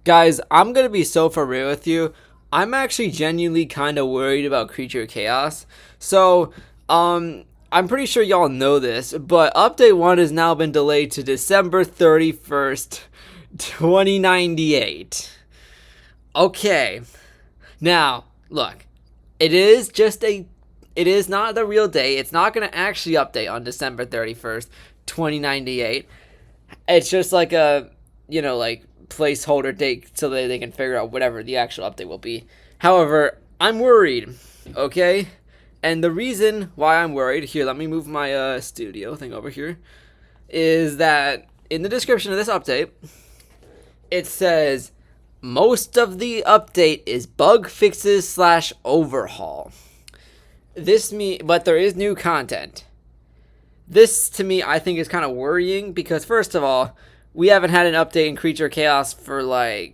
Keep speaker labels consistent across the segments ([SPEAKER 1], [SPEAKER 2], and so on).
[SPEAKER 1] Guys, I'm gonna be so for real with you. I'm actually genuinely kind of worried about Creature Chaos. So, I'm pretty sure y'all know this, but Update 1 has now been delayed to December 31st, 2098. Okay. Now, look, it is not the real date. It's not going to actually update on December 31st, 2098. It's just like a, like placeholder date so that they can figure out whatever the actual update will be. However, I'm worried, okay? And the reason why I'm worried, here, let me move my studio thing over here, is that in the description of this update, it says most of the update is bug fixes slash overhaul. But there is new content. This, to me, I think is kind of worrying because, first of all, we haven't had an update in Creature Chaos for, I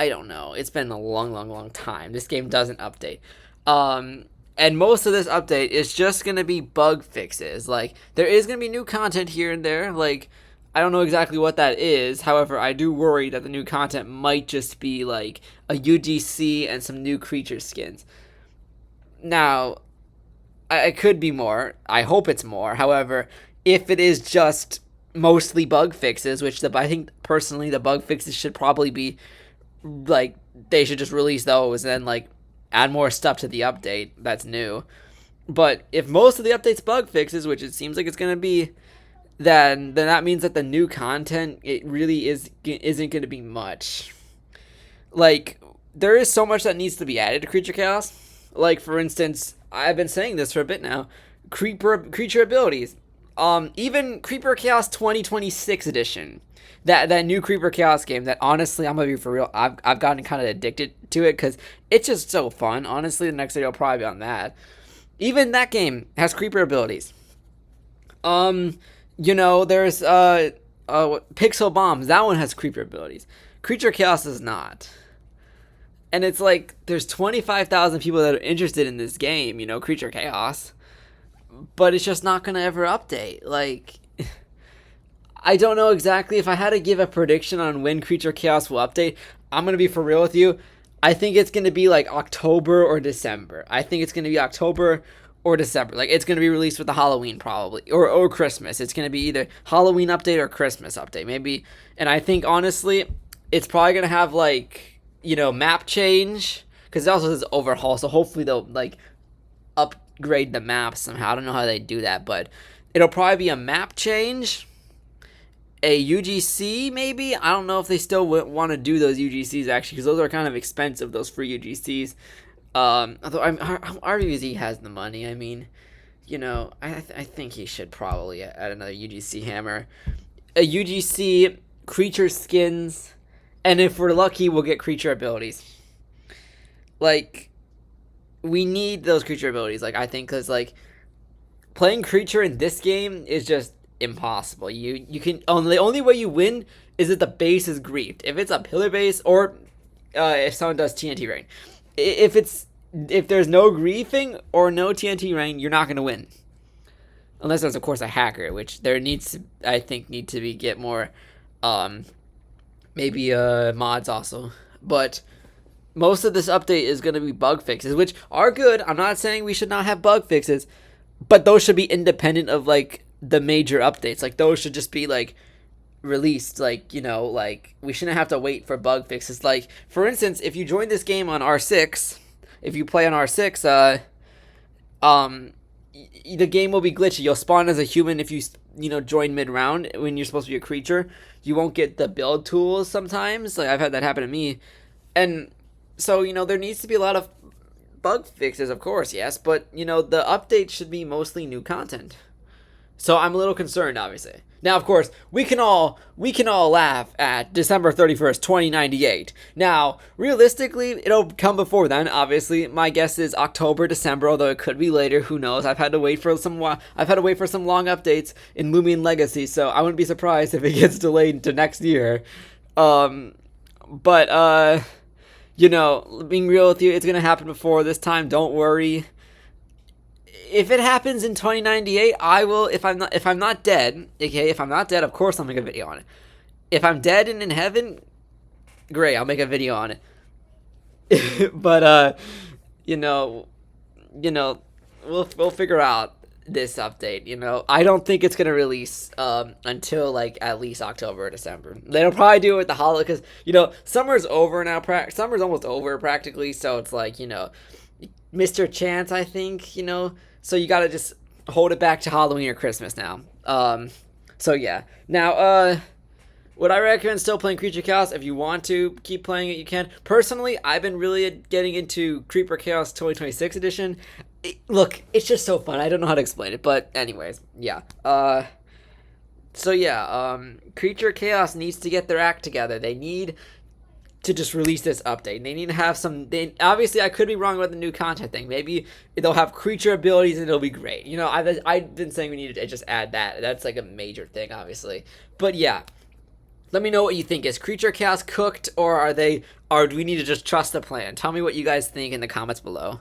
[SPEAKER 1] don't know. It's been a long, long, long time. This game doesn't update. And most of this update is just going to be bug fixes. There is going to be new content here and there. I don't know exactly what that is. However, I do worry that the new content might just be, a UGC and some new creature skins. Now, it could be more. I hope it's more. However, if it is just mostly bug fixes, which I think personally the bug fixes should probably be, they should just release those and then, add more stuff to the update that's new. But if most of the update's bug fixes, which it seems like it's going to be, then that means that the new content, it really isn't going to be much. There is so much that needs to be added to Creature Chaos. For instance, I've been saying this for a bit now, creature abilities. Even Creeper Chaos 2026 edition. That new Creeper Chaos game that, honestly, I'm going to be for real, I've gotten kind of addicted to it because it's just so fun. Honestly, the next video will probably be on that. Even that game has creeper abilities. There's Pixel Bombs. That one has creeper abilities. Creature Chaos does not. And it's there's 25,000 people that are interested in this game, Creature Chaos. But it's just not going to ever update. I don't know exactly. If I had to give a prediction on when Creature Chaos will update, I'm going to be for real with you. I think it's going to be October or December. I think it's going to be October or December. It's going to be released with the Halloween probably. Or Christmas. It's going to be either Halloween update or Christmas update. Maybe. And I think, honestly, it's probably going to have, map change. Because it also says overhaul. So hopefully they'll, upgrade the map somehow. I don't know how they do that. But it'll probably be a map change. A UGC, maybe? I don't know if they still want to do those UGCs, actually, because those are kind of expensive, those free UGCs. Although RWZ has the money. I mean, I think he should probably add another UGC hammer. A UGC, creature skins, and if we're lucky, we'll get creature abilities. We need those creature abilities, I think, because, playing creature in this game is just impossible. You can the only way you win is if the base is griefed. If it's a pillar base or if someone does TNT rain. If there's no griefing or no TNT rain, you're not going to win. Unless there's of course a hacker, which there need to be get more maybe mods also. But most of this update is going to be bug fixes, which are good. I'm not saying we should not have bug fixes, but those should be independent of the major updates. Those should just be released. We shouldn't have to wait for bug fixes. For instance, if you join this game on R6, if you play on R6, the game will be glitchy. You'll spawn as a human if you join mid-round when you're supposed to be a creature. You won't get the build tools sometimes. I've had that happen to me. And so, there needs to be a lot of bug fixes, of course, yes, but, the update should be mostly new content. So I'm a little concerned, obviously. Now, of course, we can all laugh at December 31st, 2098. Now, realistically, it'll come before then. Obviously, my guess is October, December, although it could be later. Who knows? I've had to wait for some long updates in Loomian Legacy, so I wouldn't be surprised if it gets delayed into next year. Being real with you, it's gonna happen before this time. Don't worry. If it happens in 2098, I will. If I'm not dead, okay. If I'm not dead, of course I'll make a video on it. If I'm dead and in heaven, great, I'll make a video on it. But you know, we'll figure out this update. I don't think it's gonna release until like at least October or December. They'll probably do it with the holiday because summer's over now. Summer's almost over practically, so it's like Mr. Chance, I think. So you gotta just hold it back to Halloween or Christmas now. So yeah. Now would I recommend still playing Creature Chaos? If you want to keep playing it, you can. Personally, I've been really getting into Creeper Chaos 2026 edition. Look, it's just so fun. I don't know how to explain it, but anyways, yeah. So yeah, Creature Chaos needs to get their act together. They need to just release this update. They need to have some. Obviously, I could be wrong about the new content thing. Maybe they'll have creature abilities and it'll be great. I've been saying we need to just add that. That's like a major thing, obviously. But yeah. Let me know what you think. Is Creature Chaos cooked, or do we need to just trust the plan? Tell me what you guys think in the comments below.